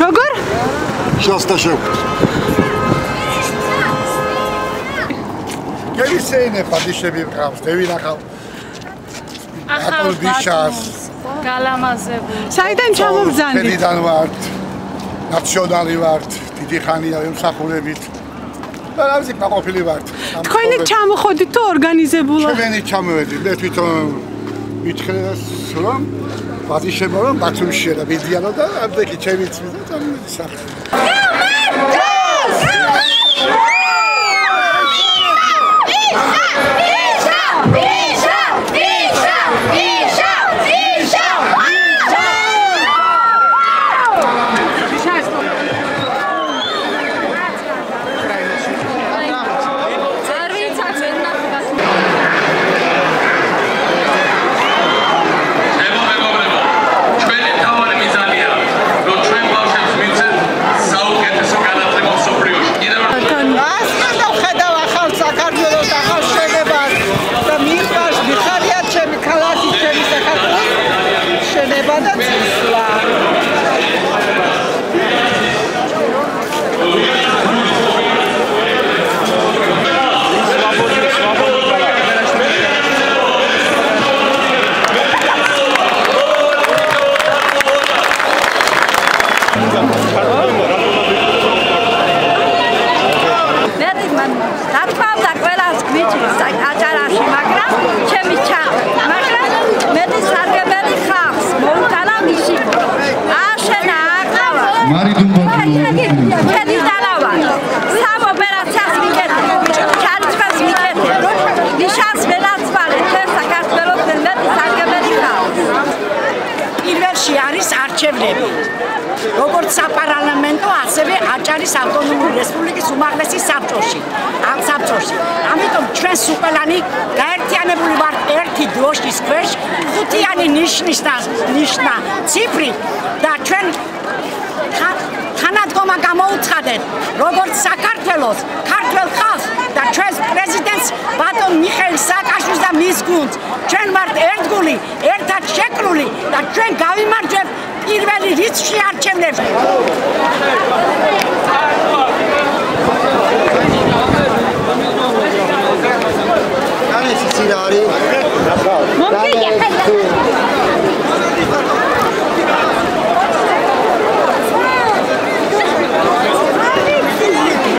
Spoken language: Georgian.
როგორ? Შასტა შევხვდით. გელისეინე პადიშები ვყავს, დევინახავ. ახალ ბატონს გალამაზებული. საიდან ჩამოვბრძანდით? ფედიდან ვართ. ნაციონალი ვართ, დიდი ხანია ემსახურებით. და რამე გაყოფილი ვართ. თქვენი ჩამოხოდით თუ ორგანიზებულად? ჩვენი ჩამოვედით, მე თვითონ მითხრეს რომ პადიშება რომ ბათუმშია და მიდიანო და ამდენი ჩემი წმინდა წამოდი სახე. როგორც საპარლამენტო, ასევე აჭარის ავტონომიური რესპუბლიკის უმაღლესი საბჭოში. ამ საბჭოში. ამიტომ ჩვენს უყელანი გაერთიანებული ვართ ერთი დროშის ქვეშ, ხუთიანი ნიშნა ციფრი და ჩვენ თანადგომა გამოუცხადეთ, როგორც საქართველოს, ქართველ ხალხს და ჩვენს პრეზიდენტს ბატონ მიხეილ სააკაშვილს და მის გუნდს. ჩვენ ვართ ერთგული, ერთად შეკრული და ჩვენ გავიმარჯვებთ პირველი რიცხვში არჩევნებში.